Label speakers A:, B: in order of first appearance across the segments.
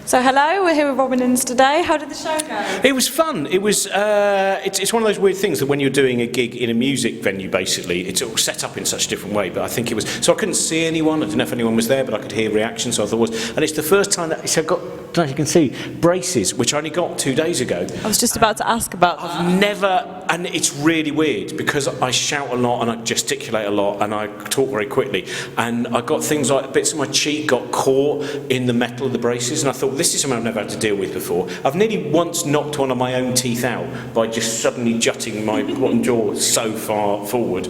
A: So hello, we're here with Robin and Ince today. How did the show go?
B: It was fun. It was. It's one of those weird things that when you're doing a gig in a music venue, basically, it's all set up in such a different way. But I think it was. So I couldn't see anyone. I didn't know if anyone was there, but I could hear reactions. So I thought it was. And it's the first time that so I've got. I don't know if you can see braces, which I only got 2 days ago.
A: I was just about to ask about that.
B: I've never, and it's really weird because I shout a lot and I gesticulate a lot and I talk very quickly. And I got things like bits of my cheek got caught in the metal of the braces, and I thought this is something I've never had to deal with before. I've nearly once knocked one of my own teeth out by just suddenly jutting my bottom jaw so far forward.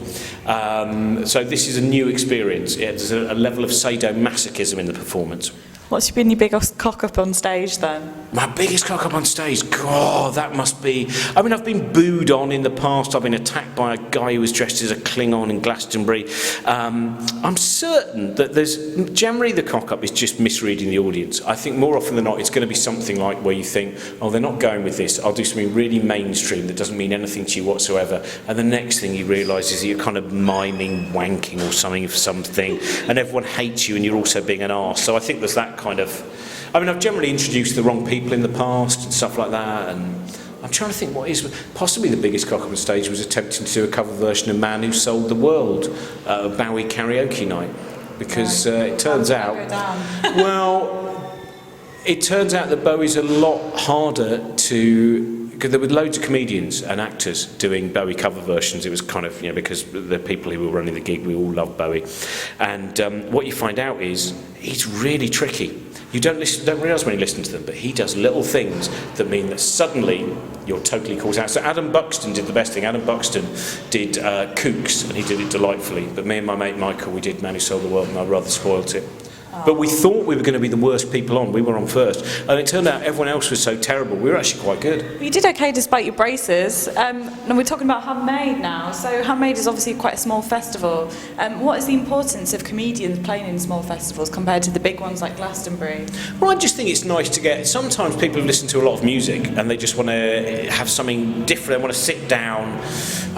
B: So this is a new experience. There's a level of sadomasochism in the performance.
A: What's been your biggest cock up on stage then?
B: My biggest cock up on stage? God, that must be... I mean, I've been booed on in the past. I've been attacked by a guy who was dressed as a Klingon in Glastonbury. I'm certain that there's... Generally, the cock up is just misreading the audience. I think more often than not, it's going to be something like where you think, oh, they're not going with this. I'll do something really mainstream that doesn't mean anything to you whatsoever. And the next thing you realise is that you're kind of miming wanking or something, and everyone hates you and you're also being an arse. So I think there's that kind of... I mean, I've generally introduced the wrong people in the past and stuff like that, and I'm trying to think what is... Possibly the biggest cock up on stage was attempting to do a cover version of Man Who Sold the World at a Bowie karaoke night, because it turns out... Well, it turns out that Bowie's a lot harder to... Because there were loads of comedians and actors doing Bowie cover versions. It was kind of, because the people who were running the gig, we all loved Bowie. And what you find out is he's really tricky. You don't realise when you listen to them, but he does little things that mean that suddenly you're totally caught out. So Adam Buxton did the best thing. Adam Buxton did Kooks, and he did it delightfully. But me and my mate Michael, we did Man Who Sold the World, and I rather spoilt it. But we thought we were going to be the worst people on. We were on first. And it turned out everyone else was so terrible. We were actually quite good.
A: Well, you did okay despite your braces. And we're talking about Handmade now. So Handmade is obviously quite a small festival. What is the importance of comedians playing in small festivals compared to the big ones like Glastonbury?
B: Well, I just think it's nice to get... Sometimes people have listened to a lot of music and they just want to have something different. They want to sit down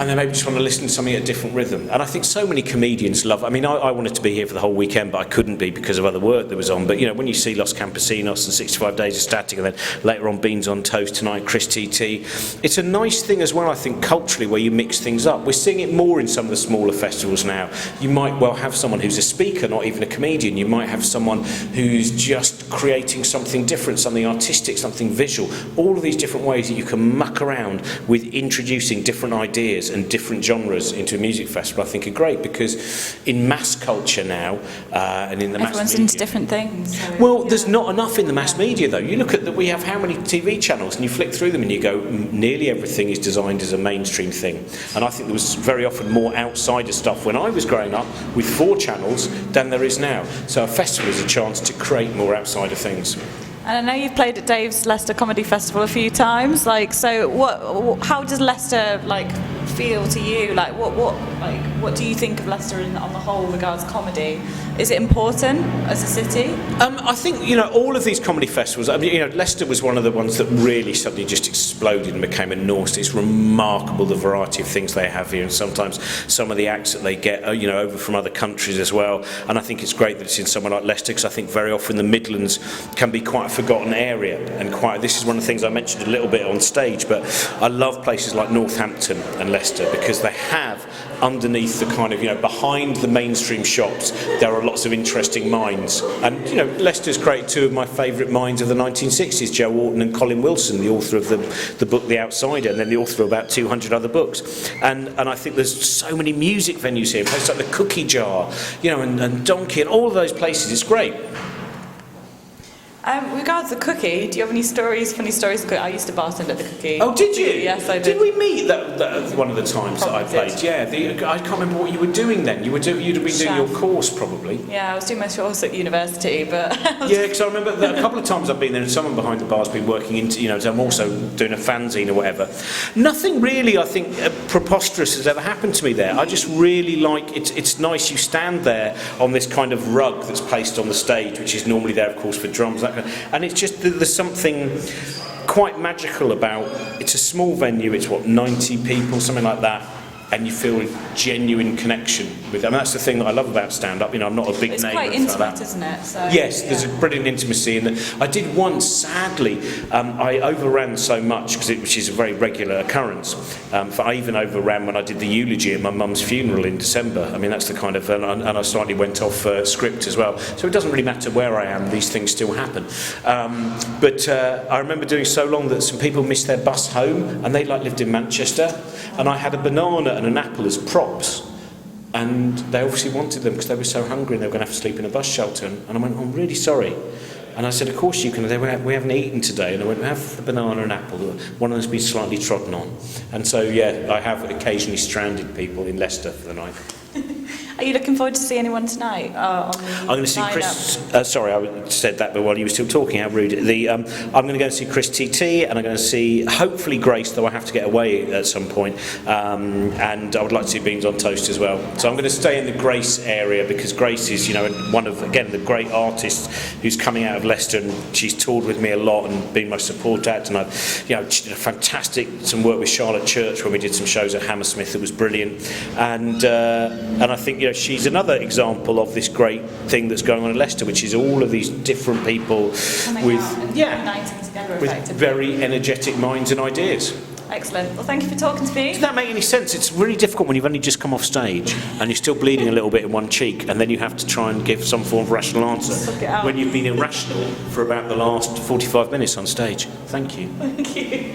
B: and they maybe just want to listen to something at a different rhythm. And I think so many comedians love... I mean, I wanted to be here for the whole weekend, but I couldn't be because of other work that was on. But when you see Los Campesinos and 65 Days of Static, and then later on Beans on Toast tonight, Chris TT, it's a nice thing as well, I think, culturally, where you mix things up. We're seeing it more in some of the smaller festivals now. You might well have someone who's a speaker, not even a comedian. You might have someone who's just creating something different, something artistic, something visual. All of these different ways that you can muck around with introducing different ideas and different genres into a music festival, I think are great, because in mass culture now, and in the
A: Everyone's
B: mass media,
A: into different things. So,
B: well, there's not enough in the mass media, though. You look at that, we have how many TV channels, and you flick through them and you go, nearly everything is designed as a mainstream thing. And I think there was very often more outsider stuff when I was growing up with 4 channels than there is now. So a festival is a chance to create more outsider things.
A: And I know you've played at Dave's Leicester Comedy Festival a few times. So how does Leicester feel to you? What do you think of Leicester on the whole regards comedy? Is it important as a city?
B: I think all of these comedy festivals. I mean, Leicester was one of the ones that really suddenly just exploded and became enormous. It's remarkable the variety of things they have here, and sometimes some of the acts that they get, over from other countries as well. And I think it's great that it's in somewhere like Leicester, because I think very often the Midlands can be quite a forgotten area, and this is one of the things I mentioned a little bit on stage. But I love places like Northampton and Leicester, because they have underneath the kind of behind the mainstream shops there are lots of interesting minds. And Leicester's created 2 of my favourite minds of the 1960s, Joe Orton and Colin Wilson, the author of the book The Outsider, and then the author of about 200 other books. And I think there's so many music venues here, places like the Cookie Jar, and Donkey, and all of those places. It's great.
A: Regards the Cookie, do you have any funny stories? I used to bartend at the Cookie.
B: Oh, did you?
A: Yes, I did.
B: Did we meet that one of the times
A: Probably
B: that I played?
A: did.
B: Yeah, I can't remember what you were doing then. You'd have been doing your course, probably.
A: Yeah, I was doing my course at university, but...
B: Yeah, because I remember that a couple of times I've been there and someone behind the bar's been working into, so I'm also doing a fanzine or whatever. Nothing really, I think, preposterous has ever happened to me there. I just really like, it's nice, you stand there on this kind of rug that's placed on the stage, which is normally there, of course, for drums, and it's just, there's something quite magical about, it's a small venue, it's 90 people, something like that. and you feel a genuine connection with them. That's the thing that I love about stand-up. You know, I'm not a big
A: It's
B: name.
A: quite
B: or anything like
A: intimate,
B: that.
A: isn't it? So,
B: Yes, there's a brilliant intimacy in that. I did once, sadly, I overran so much, which is a very regular occurrence. I even overran when I did the eulogy at my mum's funeral in December. I mean, that's the kind of, and I slightly went off script as well. So it doesn't really matter where I am, these things still happen. But I remember doing so long that some people missed their bus home, and they lived in Manchester, and I had a banana and an apple as props. And they obviously wanted them because they were so hungry and they were going to have to sleep in a bus shelter. And I went, I'm really sorry. And I said, of course you can. They went, we haven't eaten today. And I went, have the banana and apple. One of them's been slightly trodden on. And so, yeah, I have occasionally stranded people in Leicester for the night.
A: Are you looking forward to see anyone tonight?
B: I'm going to see Chris. Sorry, I said that, but while you were still talking, how rude. I'm going to go and see Chris TT, and I'm going to see hopefully Grace, though I have to get away at some point. And I would like to see Beans on Toast as well. So I'm going to stay in the Grace area because Grace is, you know, one of, again, the great artists who's coming out of Leicester, and she's toured with me a lot and been my support act. And she did a fantastic some work with Charlotte Church when we did some shows at Hammersmith. It was brilliant, and I think, you know, she's another example of this great thing that's going on in Leicester, which is all of these different people
A: uniting together,
B: with very energetic minds and ideas.
A: Excellent. Well, thank you for talking to me.
B: Does that make any sense? It's really difficult when you've only just come off stage and you're still bleeding a little bit in one cheek, and then you have to try and give some form of rational answer when you've been irrational for about the last 45 minutes on stage. Thank you.
A: Thank you.